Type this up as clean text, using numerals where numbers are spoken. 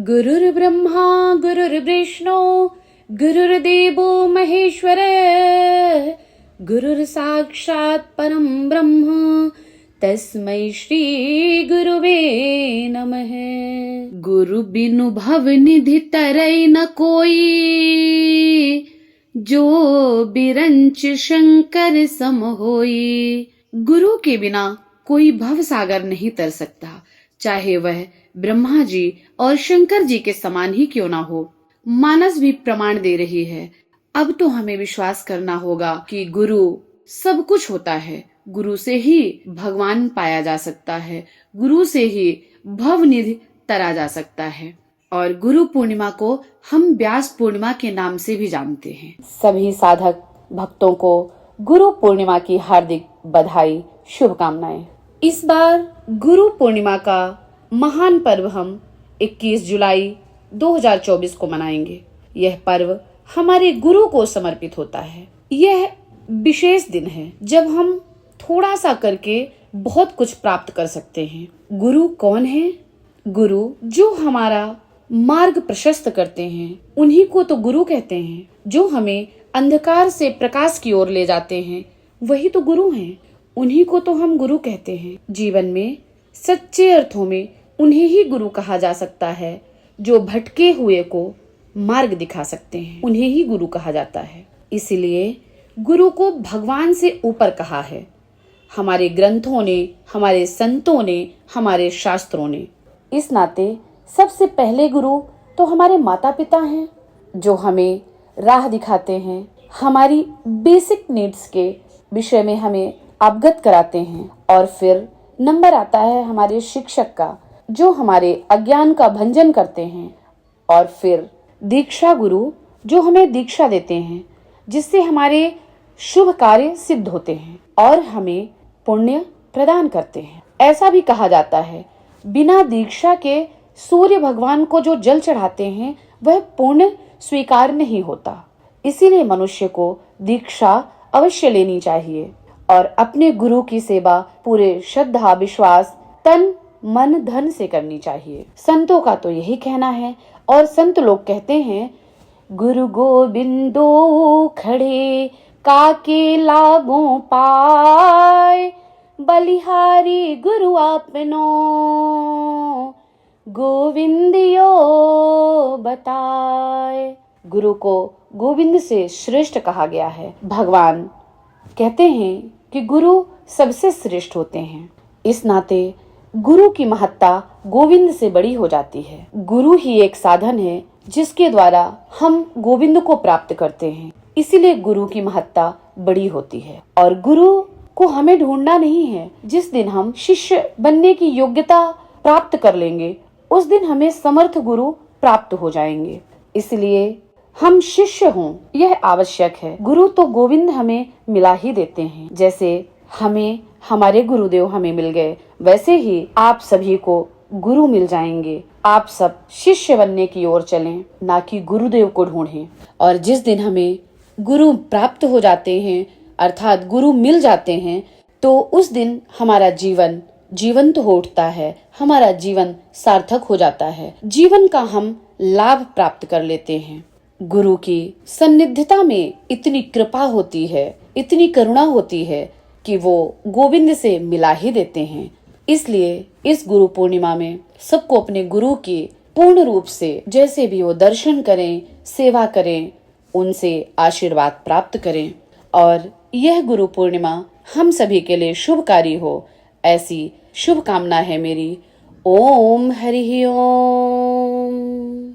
गुरुर्ब्रह्मा गुरुर्विष्णु गुरुर्देवो महेश्वर गुरुर्साक्षात् परम ब्रह्म तस्मै श्री गुरुवे नमः। गुरु बिनु भव निधि तरई न कोई, जो बिरंच शंकर सम होई। गुरु के बिना कोई भव सागर नहीं तर सकता, चाहे वह ब्रह्मा जी और शंकर जी के समान ही क्यों ना हो। मानस भी प्रमाण दे रही है। अब तो हमें विश्वास करना होगा कि गुरु सब कुछ होता है। गुरु से ही भगवान पाया जा सकता है, गुरु से ही भव निधि तरा जा सकता है। और गुरु पूर्णिमा को हम व्यास पूर्णिमा के नाम से भी जानते हैं। सभी साधक भक्तों को गुरु पूर्णिमा की हार्दिक बधाई, शुभकामनाएं। इस बार गुरु पूर्णिमा का महान पर्व हम 21 जुलाई 2024 को मनाएंगे। यह पर्व हमारे गुरु को समर्पित होता है। यह विशेष दिन है जब हम थोड़ा सा करके बहुत कुछ प्राप्त कर सकते हैं। गुरु कौन है? गुरु जो हमारा मार्ग प्रशस्त करते हैं, उन्हीं को तो गुरु कहते हैं। जो हमें अंधकार से प्रकाश की ओर ले जाते हैं, वही तो गुरु हैं। उन्हीं को तो हम गुरु कहते हैं। जीवन में सच्चे अर्थों में उन्हें ही गुरु कहा जा सकता है। जो भटके हुए को मार्ग दिखा सकते हैं, उन्हें ही गुरु कहा जाता है। इसलिए गुरु को भगवान से ऊपर कहा है हमारे ग्रंथों ने, हमारे संतों ने, हमारे शास्त्रों ने। इस नाते सबसे पहले गुरु तो हमारे माता पिता हैं, जो हमें राह दिखाते हैं, हमारी बेसिक नीड्स के विषय में हमें अवगत कराते हैं। और फिर नंबर आता है हमारे शिक्षक का, जो हमारे अज्ञान का भंजन करते हैं। और फिर दीक्षा गुरु, जो हमें दीक्षा देते हैं, जिससे हमारे शुभ कार्य सिद्ध होते हैं और हमें पुण्य प्रदान करते हैं। ऐसा भी कहा जाता है, बिना दीक्षा के सूर्य भगवान को जो जल चढ़ाते हैं, वह पुण्य स्वीकार नहीं होता। इसीलिए मनुष्य को दीक्षा अवश्य लेनी चाहिए और अपने गुरु की सेवा पूरे श्रद्धा, विश्वास, तन, मन, धन से करनी चाहिए। संतों का तो यही कहना है। और संत लोग कहते हैं, गुरु गोबिंदो खड़े काके लागो पाए, बलिहारी गुरु आपनो गोविंदियो बताए। गुरु को गोविंद से श्रेष्ठ कहा गया है। भगवान कहते हैं कि गुरु सबसे श्रेष्ठ होते हैं। इस नाते गुरु की महत्ता गोविंद से बड़ी हो जाती है। गुरु ही एक साधन है जिसके द्वारा हम गोविंद को प्राप्त करते हैं। इसीलिए गुरु की महत्ता बड़ी होती है। और गुरु को हमें ढूंढना नहीं है। जिस दिन हम शिष्य बनने की योग्यता प्राप्त कर लेंगे, उस दिन हमें समर्थ गुरु प्राप्त हो जाएंगे। इसलिए हम शिष्य हों, यह आवश्यक है। गुरु तो गोविंद हमें मिला ही देते हैं। जैसे हमें हमारे गुरुदेव हमें मिल गए, वैसे ही आप सभी को गुरु मिल जाएंगे। आप सब शिष्य बनने की ओर चलें, ना कि गुरुदेव को ढूंढें। और जिस दिन हमें गुरु प्राप्त हो जाते हैं, अर्थात गुरु मिल जाते हैं, तो उस दिन हमारा जीवन जीवंत हो उठता है, हमारा जीवन सार्थक हो जाता है। जीवन का हम लाभ प्राप्त कर लेते हैं। गुरु की सन्निधता में इतनी कृपा होती है, इतनी करुणा होती है कि वो गोविंद से मिला ही देते हैं। इसलिए इस गुरु पूर्णिमा में सबको अपने गुरु की पूर्ण रूप से जैसे भी हो दर्शन करें, सेवा करें, उनसे आशीर्वाद प्राप्त करें। और यह गुरु पूर्णिमा हम सभी के लिए शुभकारी हो, ऐसी शुभकामना है मेरी। ओम हरि ओम।